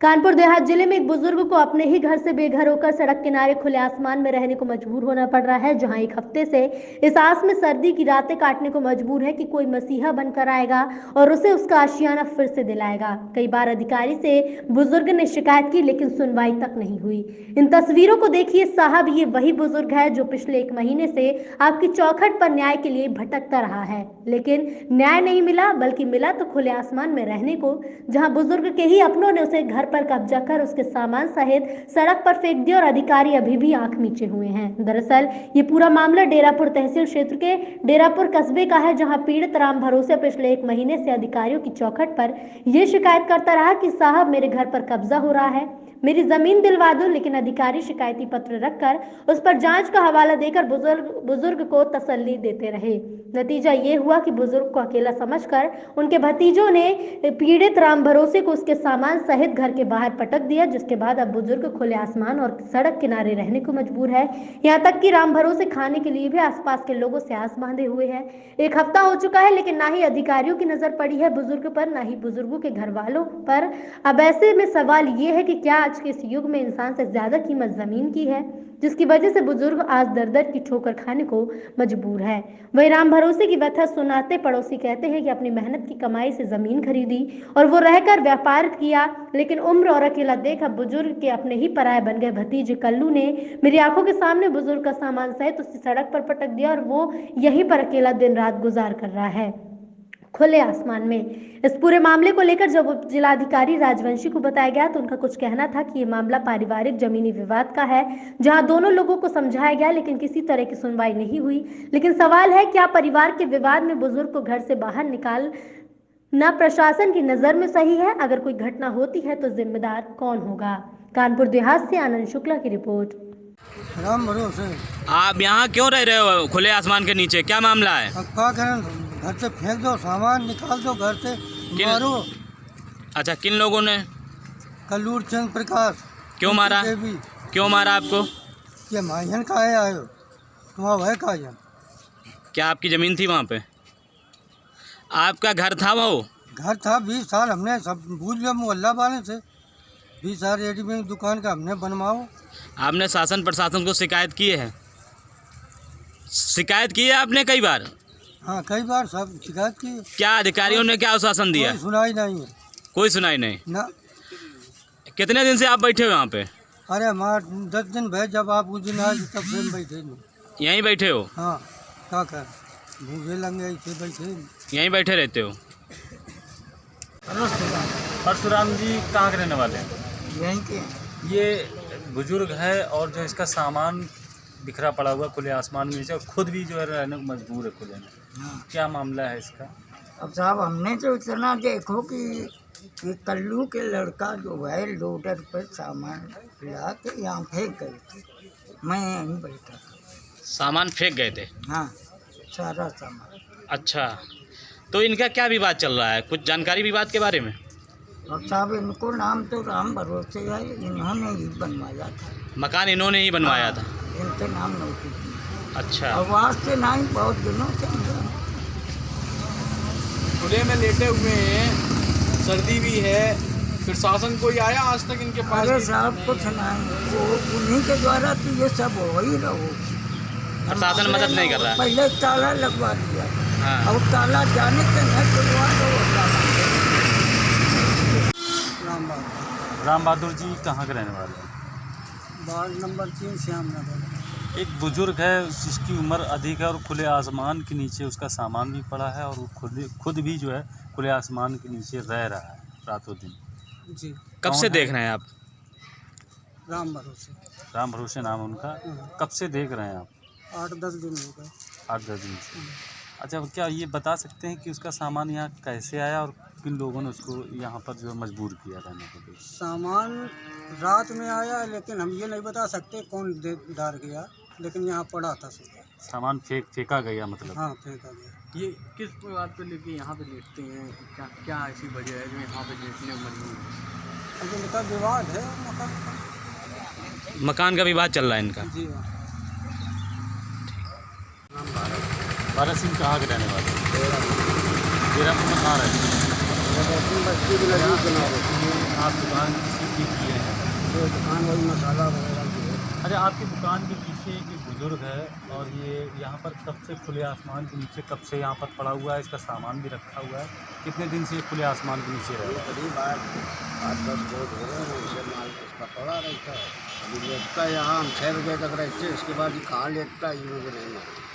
कानपुर देहात जिले में एक बुजुर्ग को अपने ही घर से बेघर होकर सड़क किनारे खुले आसमान में रहने को मजबूर होना पड़ रहा है, जहां एक हफ्ते से इस आस में सर्दी की रातें काटने को मजबूर है कि कोई मसीहा बनकर आएगा और उसे उसका आशियाना फिर से दिलाएगा। कई बार अधिकारी से बुजुर्ग ने शिकायत की, लेकिन सुनवाई तक नहीं हुई। इन तस्वीरों को देखिए साहब, ये वही बुजुर्ग है जो पिछले 1 महीने से आपकी चौखट पर न्याय के लिए भटकता रहा है, लेकिन न्याय नहीं मिला, बल्कि मिला तो खुले आसमान में रहने को, जहां बुजुर्ग के ही अपनों ने उसे घर पर कब्जा कर उसके सामान सहित सड़क पर फेंक दिया और अधिकारी अभी भी आंख मीचे हुए हैं। दरअसल ये पूरा मामला डेरापुर तहसील क्षेत्र के डेरापुर कस्बे का है, जहां पीड़ित राम भरोसे पिछले 1 महीने से अधिकारियों की चौखट पर यह शिकायत करता रहा कि साहब मेरे घर पर कब्जा हो रहा है, मेरी जमीन दिलवा दो, लेकिन अधिकारी शिकायती पत्र रखकर उस पर जांच का हवाला देकर बुजुर्ग को तसल्ली देते रहे। नतीजा ये हुआ कि बुजुर्ग को अकेला समझकर उनके भतीजों ने पीड़ित राम भरोसे को उसके सामान सहित घर के बाहर पटक दिया, जिसके बाद अब बुजुर्ग खुले आसमान और सड़क किनारे रहने को मजबूर है। यहाँ तक कि राम भरोसे खाने के लिए भी आसपास के लोगों से आस बांधे हुए है। 1 हफ्ता हो चुका है, लेकिन ना ही अधिकारियों की नजर पड़ी है बुजुर्ग पर, ना ही बुजुर्गों के घर वालों पर। अब ऐसे में सवाल ये है कि क्या आज के इस युग में इंसान से ज्यादा कीमत जमीन की है, जिसकी वजह से बुजुर्ग आज दर दर की ठोकर खाने को मजबूर है। वही राम भरोसे की व्यथा सुनाते पड़ोसी कहते हैं कि अपनी मेहनत की कमाई से जमीन खरीदी और वो रहकर व्यापार किया, लेकिन उम्र और अकेला देख अब बुजुर्ग के अपने ही पराये बन गए। भतीजे कल्लू ने मेरी आंखों के सामने बुजुर्ग का सामान सहित उसे सड़क पर पटक दिया और वो यहीं पर अकेला दिन रात गुजार कर रहा है खुले आसमान में। इस पूरे मामले को लेकर जब उप जिलाधिकारी राजवंशी को बताया गया तो उनका कुछ कहना था कि ये मामला पारिवारिक जमीनी विवाद का है, जहां दोनों लोगों को समझाया गया, लेकिन किसी तरह की सुनवाई नहीं हुई। लेकिन सवाल है, क्या परिवार के विवाद में बुजुर्ग को घर से बाहर निकाल ना प्रशासन की नजर में सही है? अगर कोई घटना होती है तो जिम्मेदार कौन होगा? कानपुर देहात से आनंद शुक्ला की रिपोर्ट। राम भरोसे आप यहाँ क्यों रह रहे हो खुले आसमान के नीचे, क्या मामला है? अब क्या करें, घर से फेंक दो, सामान निकाल दो घर से, मारो। अच्छा, किन लोगों ने? कल्लूर चंद प्रकाश। क्यों मारा? क्यों मारा आपको? ये मायन का है आयो, तुम्हारा वह का है। क्या आपकी ज़मीन थी वहाँ पे? आपका घर था वो? घर था, 20 साल हमने सब बूझ लिया मोहल्ला वाले से। 20 साल रेडीमेड दुकान का हमने बनवाओ। आपने शासन प्रशासन को शिकायत की है? शिकायत की है आपने कई बार? हाँ, कई बार सब शिकायत की। क्या अधिकारियों ने क्या आश्वासन दिया? कोई सुनाई नहीं है। कोई सुनाई नहीं ना। कितने दिन से आप बैठे हो यहाँ पे? अरे हमारे 10 दिन भाई, जब आप उस दिन आए तब से बैठे नहीं। यहीं बैठे हो? हाँ, क्या कर भूखे लग गए थे, बैठे यहीं बैठे रहते हो? परशुराम जी कहाँ के रहने वाले हैं? यहीं के। ये बुजुर्ग है और जो इसका सामान बिखरा पड़ा हुआ खुले आसमान में नीचे, और खुद भी जो है रहने को मजबूर है खुले में। क्या मामला है इसका? अब साहब हमने तो इतना देखो कि कल्लू के लड़का जो है लोडर पर सामान ला के यहाँ फेंक गए थे, मैं यहीं बैठा था। सामान फेंक गए थे? हाँ, सारा सामान। अच्छा, तो इनका क्या विवाद चल रहा है? कुछ जानकारी विवाद के बारे में? अब साहब इनको नाम तो राम भरोसे है, इन्होंने ही बनवाया था मकान, इन्होंने ही बनवाया था? इनके नाम नोटिस थी। अच्छा। और वास्ते नहीं, बहुत दिनों से खुले में लेटे हुए हैं, सर्दी भी है, फिर शासन कोई आया आज तक इनके पास? अरे साहब कुछ नहीं, वो उन्हीं के द्वारा तो ये सब हो ही रहो। प्रशासन मदद नहीं कर रहा है? पहले ताला लगवा दिया। हाँ। और ताला जाने के नहीं खुलवा दो। राम बहादुर जी कहाँ के रहने वाले हैं? Ward number 3 Shyamnagar. एक बुजुर्ग है जिसकी उम्र अधिक है और खुले आसमान के नीचे उसका सामान भी पड़ा है, और वो खुद भी जो है खुले आसमान के नीचे रह रहा है रातों दिन। जी। कब से देख रहे हैं आप? राम भरोसे। राम भरोसे नाम उनका। कब से देख रहे हैं आप? 8-10 दिन हो गए। 8-10 दिन से। अच्छा, क्या ये बता सकते हैं कि उसका सामान यहाँ कैसे आया और किन लोगों ने उसको यहाँ पर जो मजबूर किया रहने के लिए? सामान रात में आया, लेकिन हम ये नहीं बता सकते कौन डाल गया, लेकिन यहाँ पड़ा था सुबह। सामान फेंका गया मतलब? हाँ, फेंका गया। ये किस बात पे लेके यहाँ पे लेटते हैं? क्या क्या ऐसी वजह है जो यहाँ पे लेटने मजबूर है? अब इनका विवाद है मकान का। मकान का विवाद चल रहा है इनका? जी हाँ। भारत सिंह कहाँ के रहने वाले? डेरापुर में कहाँ रहते हैं? बस्ती की नजदीक बना रहे। आप दुकान ये किए हैं? ये दुकान वही मसाला वगैरह की है। अच्छा, आपकी दुकान के पीछे एक बुजुर्ग है और ये यहाँ पर कब से खुले आसमान के नीचे कब से यहाँ पर पड़ा हुआ है? इसका सामान भी रखा हुआ है। कितने दिन से ये खुले आसमान के नीचे रह रहा है? करीब 8-10 रोज हो रहे हैं, उसे माल इसका पड़ा रहता है। अभी लेटता है यहाँ, हम 6 बजे तक रहते हैं, इसके बाद ये कहाँ लेटता है ये मुझे नहीं मालूम।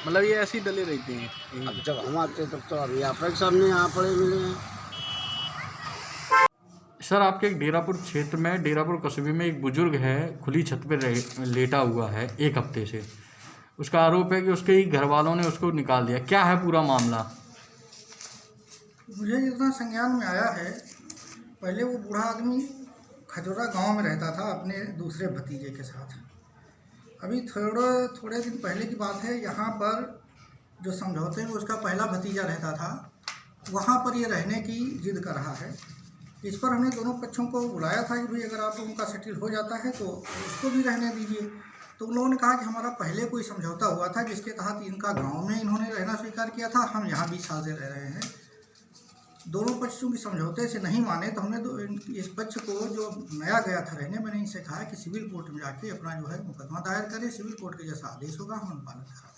मतलब ये ऐसे ही डले रहते हैं यहीं अब पे? जब हम आते तब तो अभी आप ही सामने यहाँ पड़े मिले हैं। सर, आपके एक डेरापुर क्षेत्र में, डेरापुर कस्बे में एक बुजुर्ग है, खुली छत पे लेटा हुआ है 1 हफ्ते से। उसका आरोप है कि उसके ही घर वालों ने उसको निकाल दिया। क्या है पूरा मामला? मुझे जितना संज्ञान में आया है, पहले वो बूढ़ा आदमी खजोरा गांव में रहता था अपने दूसरे भतीजे के साथ। अभी थोड़े दिन पहले की बात है, यहाँ पर जो समझौते में उसका पहला भतीजा रहता था, वहाँ पर ये रहने की जिद कर रहा है। इस पर हमने दोनों पक्षों को बुलाया था कि भाई अगर आप उनका सेटिल हो जाता है तो उसको भी रहने दीजिए। तो उन लोगों ने कहा कि हमारा पहले कोई समझौता हुआ था जिसके तहत इनका गांव में इन्होंने रहना स्वीकार किया था, हम यहाँ 20 साल से रह रहे हैं। दोनों पक्षों की समझौते से नहीं माने तो हमने इस पक्ष को जो नया गया था रहने, मैंने इनसे कहा कि सिविल कोर्ट में जाके अपना जो है मुकदमा दायर करें, सिविल कोर्ट के जैसा आदेश होगा हम पालन करें।